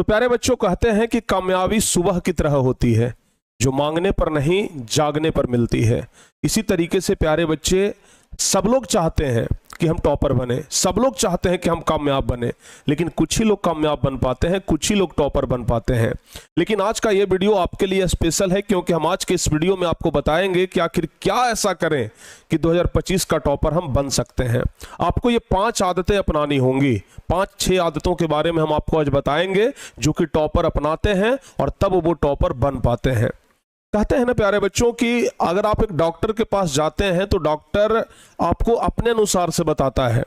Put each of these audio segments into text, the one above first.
प्यारे बच्चों, कहते हैं कि कामयाबी सुबह की तरह होती है, जो मांगने पर नहीं जागने पर मिलती है। इसी तरीके से प्यारे बच्चे, सब लोग चाहते हैं कि हम टॉपर बने, सब लोग चाहते हैं कि हम कामयाब बने, लेकिन कुछ ही लोग कामयाब बन पाते हैं, कुछ ही लोग टॉपर बन पाते हैं। लेकिन आज का ये वीडियो आपके लिए स्पेशल है, क्योंकि हम आज के इस वीडियो में आपको बताएंगे कि आखिर क्या ऐसा करें कि 2025 का टॉपर हम बन सकते हैं। आपको ये 5 आदतें अपनानी होंगी। 5-6 आदतों के बारे में हम आपको आज बताएंगे जो कि टॉपर अपनाते हैं और तब वो टॉपर बन पाते हैं। कहते हैं ना प्यारे बच्चों कि अगर आप एक डॉक्टर के पास जाते हैं तो डॉक्टर आपको अपने अनुसार से बताता है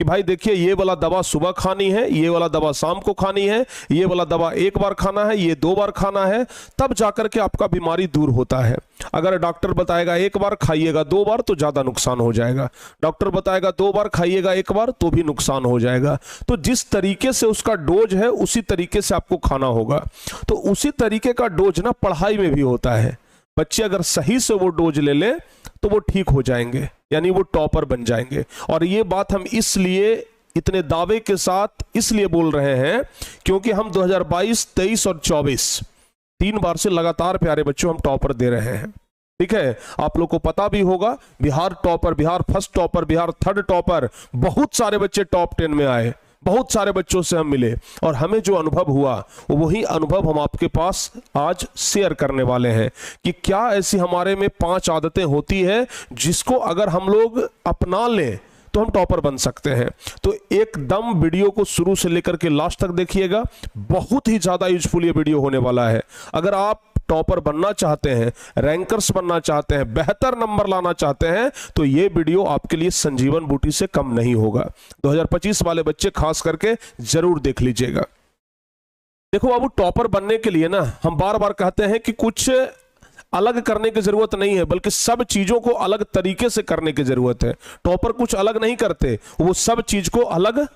कि भाई देखिए, ये वाला दवा सुबह खानी है, ये वाला दवा शाम को खानी है, ये वाला दवा एक बार खाना है, ये 2 बार खाना है, तब जाकर के आपका बीमारी दूर होता है। अगर डॉक्टर बताएगा एक बार खाइएगा 2 बार तो ज्यादा नुकसान हो जाएगा, डॉक्टर बताएगा 2 बार खाइएगा 1 बार तो भी नुकसान हो जाएगा। तो जिस तरीके से उसका डोज है उसी तरीके से आपको खाना होगा। तो उसी तरीके का डोज ना पढ़ाई में भी होता है। बच्चे अगर सही से वो डोज ले ले तो वो ठीक हो जाएंगे, यानी वो टॉपर बन जाएंगे। और ये बात हम इसलिए इतने दावे के साथ इसलिए बोल रहे हैं क्योंकि हम 2022, 23 और 24 3 बार से लगातार प्यारे बच्चों हम टॉपर दे रहे हैं। ठीक है, आप लोग को पता भी होगा, Bihar topper, Bihar first topper, Bihar third topper, बहुत सारे बच्चे टॉप 10 में आए, बहुत सारे बच्चों से हम मिले और हमें जो अनुभव हुआ वही अनुभव हम आपके पास आज शेयर करने वाले हैं कि क्या ऐसी हमारे में 5 आदतें होती है जिसको अगर हम लोग अपना लें तो हम टॉपर बन सकते हैं। तो एकदम वीडियो को शुरू से लेकर के लास्ट तक देखिएगा, बहुत ही ज्यादा यूजफुल ये वीडियो होने वाला है। अगर आप टॉपर बनना चाहते हैं, रैंकर्स बनना चाहते हैं, बेहतर नंबर लाना चाहते हैं, तो ये वीडियो आपके लिए संजीवन बूटी से कम नहीं होगा। 2025 वाले बच्चे खास करके जरूर देख लीजिएगा। देखो बाबू, टॉपर बनने के लिए ना हम बार बार कहते हैं कि कुछ अलग करने की जरूरत नहीं है, बल्कि सब चीजों को अलग तरीके से करने की जरूरत है। टॉपर कुछ अलग नहीं करते, वो सब चीज को अलग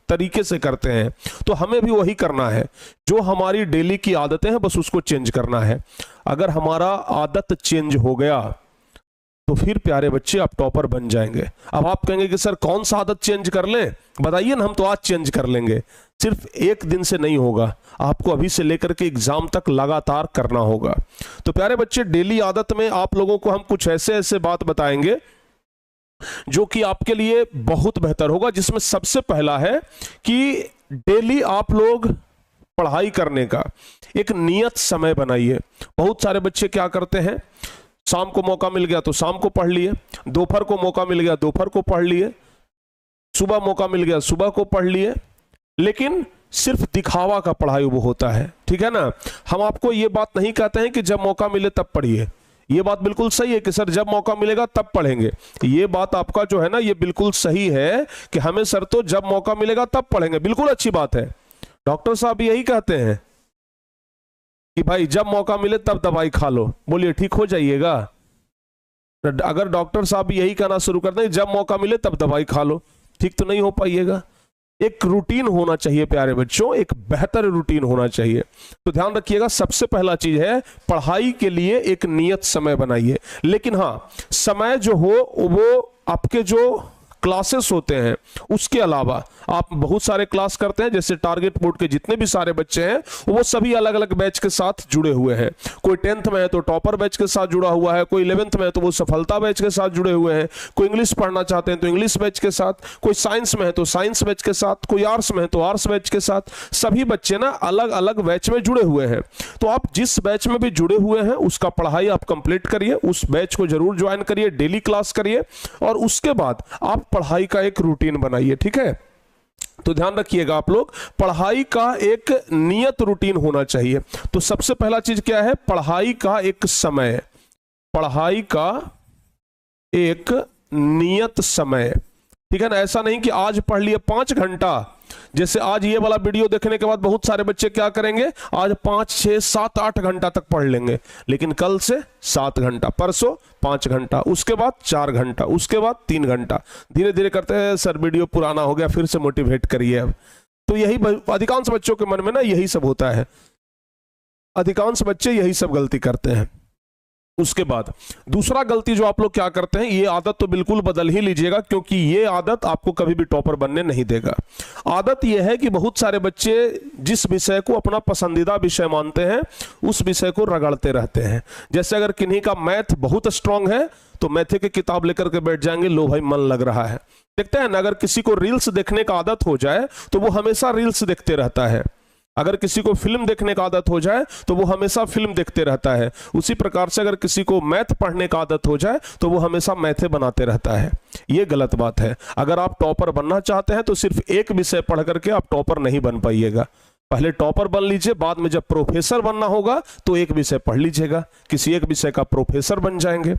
तरीके से करते हैं। तो हमें भी वही करना है, जो हमारी डेली की आदतें हैं बस उसको चेंज करना है। अगर हमारा आदत चेंज हो गया तो फिर प्यारे बच्चे आप टॉपर बन जाएंगे। अब आप कहेंगे कि सर कौन सा आदत चेंज कर लें, बताइए ना, हम तो आज चेंज कर लेंगे। सिर्फ एक दिन से नहीं होगा, आपको अभी से लेकर के एग्जाम तक लगातार करना होगा। तो प्यारे बच्चे, डेली आदत में आप लोगों को हम कुछ ऐसे ऐसे बात बताएंगे जो कि आपके लिए बहुत बेहतर होगा, जिसमें सबसे पहला है कि डेली आप लोग पढ़ाई करने का एक नियत समय बनाइए। बहुत सारे बच्चे क्या करते हैं, शाम को मौका मिल गया तो शाम को पढ़ लिए, दोपहर को मौका मिल गया दोपहर को पढ़ लिए, सुबह मौका मिल गया सुबह को पढ़ लिए, लेकिन सिर्फ दिखावा का पढ़ाई वो होता है। ठीक है ना, हम आपको ये बात नहीं कहते हैं कि जब मौका मिले तब पढ़िए। ये बात बिल्कुल सही है कि सर जब मौका मिलेगा तब पढ़ेंगे। ये बात आपका जो है ना, ये बिल्कुल सही है कि हमें सर तो जब मौका मिलेगा तब पढ़ेंगे, बिल्कुल अच्छी बात है। डॉक्टर साहब यही कहते हैं कि भाई जब मौका मिले तब दवाई खा लो, बोलिए ठीक हो जाइएगा। अगर डॉक्टर साहब यही कहना शुरू कर दें जब मौका मिले तब दवाई खा लो, ठीक तो नहीं हो पाइएगा। एक रूटीन होना चाहिए प्यारे बच्चों, एक बेहतर रूटीन होना चाहिए। तो ध्यान रखिएगा, सबसे पहला चीज है पढ़ाई के लिए एक नियत समय बनाइए। लेकिन हाँ, समय जो हो वो आपके जो क्लासेस होते हैं उसके अलावा आप बहुत सारे क्लास करते हैं। जैसे टारगेट बोर्ड के जितने भी सारे बच्चे हैं वो सभी अलग अलग बैच के साथ जुड़े हुए हैं। कोई 10th में है तो टॉपर बैच के साथ जुड़ा हुआ है, कोई 11th में है तो वो सफलता बैच के साथ जुड़े हुए हैं, कोई इंग्लिश पढ़ना चाहते हैं तो इंग्लिश बैच के साथ, कोई साइंस में है तो साइंस बैच के साथ, कोई आर्ट्स में है तो आर्ट्स बैच के साथ। सभी बच्चे ना अलग अलग बैच में जुड़े हुए हैं। तो आप जिस बैच में भी जुड़े हुए हैं उसका पढ़ाई आप कंप्लीट करिए, उस बैच को जरूर ज्वाइन करिए, डेली क्लास करिए और उसके बाद आप पढ़ाई का एक रूटीन बनाइए। ठीक है, तो ध्यान रखिएगा आप लोग, पढ़ाई का एक नियत रूटीन होना चाहिए। तो सबसे पहला चीज क्या है, पढ़ाई का एक समय, पढ़ाई का एक नियत समय। ठीक है ना, ऐसा नहीं कि आज पढ़ लिए 5 घंटा। जैसे आज ये वाला वीडियो देखने के बाद बहुत सारे बच्चे क्या करेंगे, आज 5, 6, 7, 8 घंटा तक पढ़ लेंगे, लेकिन कल से 7 घंटा, परसों 5 घंटा, उसके बाद 4 घंटा, उसके बाद 3 घंटा, धीरे धीरे करते हैं सर वीडियो पुराना हो गया, फिर से मोटिवेट करिए। अब तो यही अधिकांश बच्चों के मन में ना यही सब होता है, अधिकांश बच्चे यही सब गलती करते हैं। उसके बाद दूसरा गलती जो आप लोग क्या करते हैं, ये आदत तो बिल्कुल बदल ही लीजिएगा, क्योंकि ये आदत आपको कभी भी टॉपर बनने नहीं देगा। आदत ये है कि बहुत सारे बच्चे जिस विषय को अपना पसंदीदा विषय मानते हैं उस विषय को रगड़ते रहते हैं। जैसे अगर किन्हीं का मैथ बहुत स्ट्रांग है तो मैथ की किताब लेकर के बैठ जाएंगे, लो भाई मन लग रहा है। देखते हैं ना, अगर किसी को रील्स देखने का आदत हो जाए तो वो हमेशा रील्स देखते रहता है। अगर किसी को फिल्म देखने का आदत हो जाए तो वो हमेशा फिल्म देखते रहता है। उसी प्रकार से अगर किसी को मैथ पढ़ने का आदत हो जाए तो वो हमेशा मैथे बनाते रहता है। ये गलत बात है। अगर आप टॉपर बनना चाहते हैं तो सिर्फ एक विषय पढ़ करके आप टॉपर नहीं बन पाइएगा। पहले टॉपर बन लीजिए, बाद में जब प्रोफेसर बनना होगा तो एक विषय पढ़ लीजिएगा, किसी एक विषय का प्रोफेसर बन जाएंगे।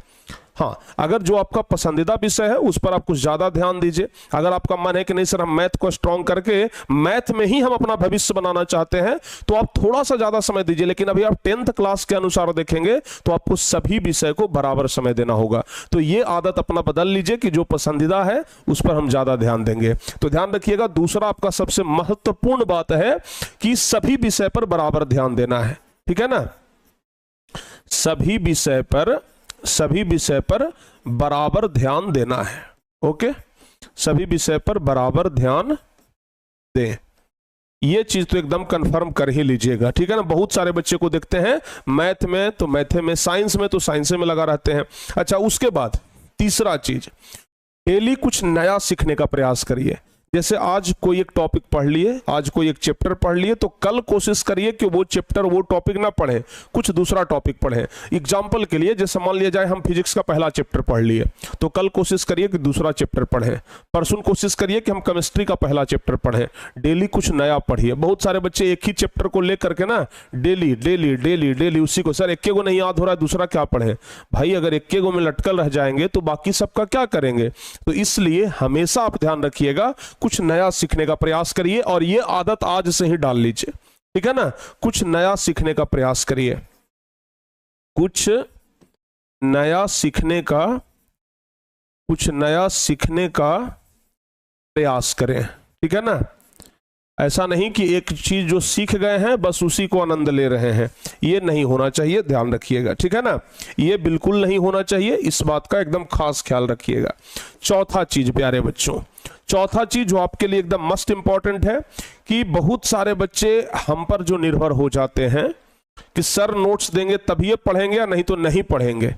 हाँ, अगर जो आपका पसंदीदा विषय है उस पर आप कुछ ज्यादा ध्यान दीजिए। अगर आपका मन है कि नहीं सर हम मैथ को स्ट्रांग करके मैथ में ही हम अपना भविष्य बनाना चाहते हैं, तो आप थोड़ा सा ज्यादा समय दीजिए। लेकिन अभी आप 10th क्लास के अनुसार देखेंगे तो आपको सभी विषय को बराबर समय देना होगा। तो ये आदत अपना बदल लीजिए कि जो पसंदीदा है उस पर हम ज्यादा ध्यान देंगे। तो ध्यान रखिएगा, दूसरा आपका सबसे महत्वपूर्ण बात है कि सभी विषय पर बराबर ध्यान देना है। ठीक है ना, सभी विषय पर बराबर ध्यान देना है। ओके, सभी विषय पर बराबर ध्यान दें। ये चीज तो एकदम कंफर्म कर ही लीजिएगा। ठीक है ना, बहुत सारे बच्चे को देखते हैं मैथ में तो मैथ में, साइंस में तो साइंस में लगा रहते हैं। अच्छा, उसके बाद तीसरा चीज, डेली कुछ नया सीखने का प्रयास करिए। जैसे आज कोई एक टॉपिक पढ़ लिए, आज कोई एक चैप्टर पढ़ लिए, तो कल कोशिश करिए कि वो चैप्टर वो टॉपिक ना पढ़ें, कुछ दूसरा टॉपिक पढ़ें। एग्जाम्पल के लिए जैसे मान लिया जाए हम फिजिक्स का पहला चैप्टर पढ़ लिए, तो कल कोशिश करिए कि दूसरा चैप्टर पढ़ें। परसों कोशिश करिए कि हम केमिस्ट्री का पहला चैप्टर पढ़ें। डेली कुछ नया पढ़िए। बहुत सारे बच्चे एक ही चैप्टर को लेकर के ना डेली डेली डेली डेली उसी को, सर एक गो नहीं याद हो रहा है दूसरा क्या पढ़े। भाई अगर एक गो में लटकल रह जाएंगे तो बाकी सबका क्या करेंगे। तो इसलिए हमेशा आप ध्यान रखिएगा, कुछ नया सीखने का प्रयास करिए और ये आदत आज से ही डाल लीजिए। ठीक है ना, कुछ नया सीखने का प्रयास करिए, कुछ नया सीखने का प्रयास करें। ठीक है ना, ऐसा नहीं कि एक चीज जो सीख गए हैं बस उसी को आनंद ले रहे हैं, ये नहीं होना चाहिए, ध्यान रखिएगा। ठीक है ना, ये बिल्कुल नहीं होना चाहिए, इस बात का एकदम खास ख्याल रखिएगा। चौथा चीज प्यारे बच्चों, चौथा चीज जो आपके लिए एकदम मस्ट इंपॉर्टेंट है कि बहुत सारे बच्चे हम पर जो निर्भर हो जाते हैं कि सर नोट्स देंगे तभी ये पढ़ेंगे या नहीं तो नहीं पढ़ेंगे।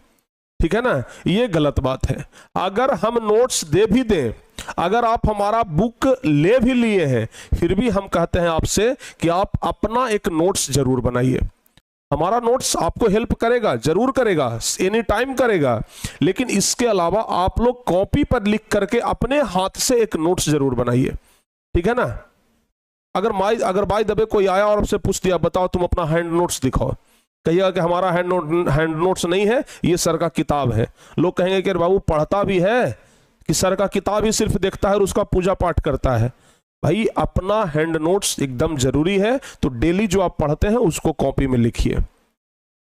ठीक है ना, ये गलत बात है। अगर हम नोट्स दे भी दें, अगर आप हमारा बुक ले भी लिए हैं, फिर भी हम कहते हैं आपसे कि आप अपना एक नोट्स जरूर बनाइए। हमारा नोट्स आपको हेल्प करेगा, जरूर करेगा, एनी टाइम करेगा, लेकिन इसके अलावा आप लोग कॉपी पर लिख करके अपने हाथ से एक नोट्स जरूर बनाइए। ठीक है ना, अगर बाय द वे कोई आया और आपसे पूछ दिया बताओ तुम अपना हैंड नोट्स दिखाओ, कहिएगा कि हमारा हैंड नोट्स नहीं है, ये सर का किताब है। लोग कहेंगे कि बाबू पढ़ता भी है कि सर का किताब ही सिर्फ देखता है और उसका पूजा पाठ करता है। भाई अपना हैंड नोट्स एकदम जरूरी है। तो डेली जो आप पढ़ते हैं उसको कॉपी में लिखिए,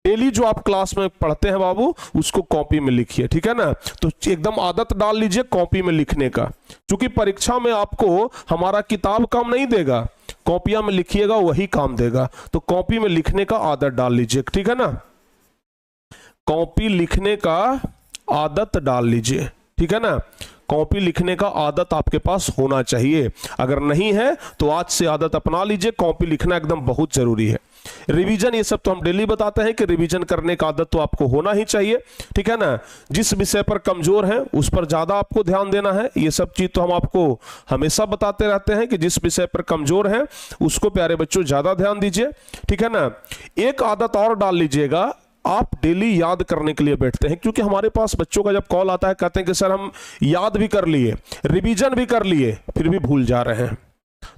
डेली जो आप क्लास में पढ़ते हैं बाबू उसको कॉपी में लिखिए। ठीक है ना, तो एकदम आदत डाल लीजिए कॉपी में लिखने का, क्योंकि परीक्षा में आपको हमारा किताब काम नहीं देगा, कॉपियां में लिखिएगा वही काम देगा। तो कॉपी में लिखने का आदत डाल लीजिए। ठीक है ना, कॉपी लिखने का आदत डाल लीजिए। ठीक है ना, कॉपी लिखने का आदत आपके पास होना चाहिए। अगर नहीं है तो आज से आदत अपना लीजिए, कॉपी लिखना एकदम बहुत जरूरी है। रिवीजन ये सब तो हम डेली बताते हैं कि रिवीजन करने का आदत तो आपको होना ही चाहिए। ठीक है ना, जिस विषय पर कमजोर है उस पर ज्यादा आपको ध्यान देना है। ये सब चीज तो हम आपको हमेशा बताते रहते हैं कि जिस विषय पर कमजोर है उसको प्यारे बच्चों ज्यादा ध्यान दीजिए। ठीक है ना, एक आदत और डाल लीजिएगा, आप डेली याद करने के लिए बैठते हैं, क्योंकि हमारे पास बच्चों का जब कॉल आता है कहते हैं कि सर हम याद भी कर लिए, रिवीजन भी कर लिए, फिर भी भूल जा रहे हैं।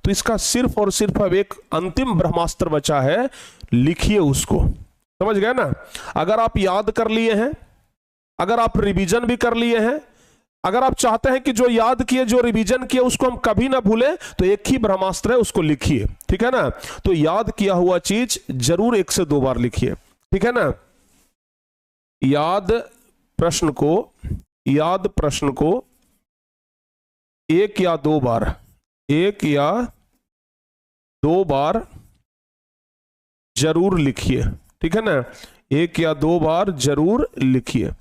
तो इसका सिर्फ और सिर्फ अब एक अंतिम ब्रह्मास्त्र बचा है, लिखिए उसको। समझ गए ना, अगर आप याद कर लिए हैं, अगर आप रिवीजन भी कर लिए हैं, अगर आप चाहते हैं कि जो याद किए जो रिवीजन किए उसको हम कभी ना भूलें, तो एक ही ब्रह्मास्त्र है, उसको लिखिए। ठीक है ना, तो याद किया हुआ चीज जरूर 1 से 2 बार लिखिए। ठीक है ना, याद प्रश्न को 1 या 2 बार जरूर लिखिए। ठीक है ना, 1 या 2 बार जरूर लिखिए।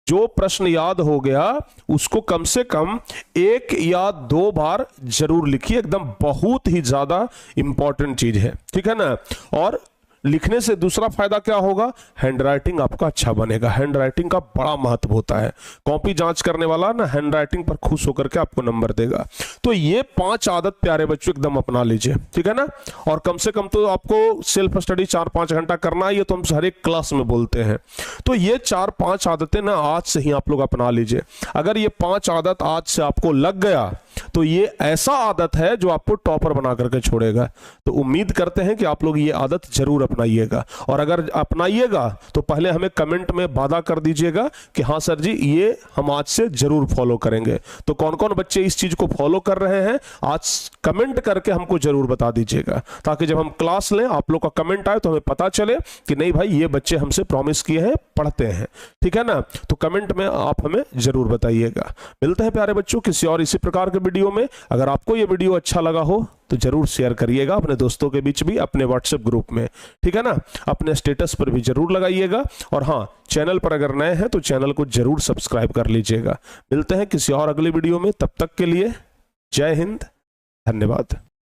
जो प्रश्न याद हो गया उसको कम से कम 1 या 2 बार जरूर लिखिए, एकदम बहुत ही ज्यादा इंपॉर्टेंट चीज है, ठीक है ना। और लिखने से दूसरा फायदा क्या होगा, हैंडराइटिंग आपका अच्छा बनेगा। हैंडराइटिंग का बड़ा महत्व होता है। कॉपी जांच करने वाला ना हैंडराइटिंग पर खुश होकर के आपको नंबर देगा। तो ये 5 आदत प्यारे बच्चों एकदम अपना लीजिए, ठीक है ना। और कम से कम तो आपको सेल्फ स्टडी 4-5 घंटा करना है, ये तो हम हर एक क्लास में बोलते हैं। तो ये 4-5 आदतें ना आज से ही आप लोग अपना लीजिए। अगर ये 5 आदत आज से आपको लग गया तो ये ऐसा आदत है जो आपको टॉपर बना करके छोड़ेगा। तो उम्मीद करते हैं कि आप लोग ये आदत जरूर अपनाइएगा। और अगर अपनाइएगा तो पहले हमें कमेंट में वादा कर दीजिएगा कि हाँ सर जी ये हम आज से जरूर फॉलो करेंगे। तो कौन कौन बच्चे इस चीज को फॉलो कर रहे हैं आज कमेंट करके हमको जरूर बता दीजिएगा, ताकि जब हम क्लास लें आप लोग का कमेंट आए तो हमें पता चले कि नहीं भाई ये बच्चे हमसे प्रॉमिस किए हैं, पढ़ते हैं, ठीक है ना। तो कमेंट में आप हमें जरूर बताइएगा। मिलते हैं प्यारे बच्चों किसी और इसी प्रकार के वीडियो में। अगर आपको ये वीडियो अच्छा लगा हो तो जरूर शेयर करिएगा अपने दोस्तों के बीच भी, अपने व्हाट्सएप ग्रुप में, ठीक है ना। अपने स्टेटस पर भी जरूर लगाइएगा। और हाँ, चैनल पर अगर नए हैं तो चैनल को जरूर सब्सक्राइब कर लीजिएगा। मिलते हैं किसी और अगले वीडियो में, तब तक के लिए जय हिंद, धन्यवाद।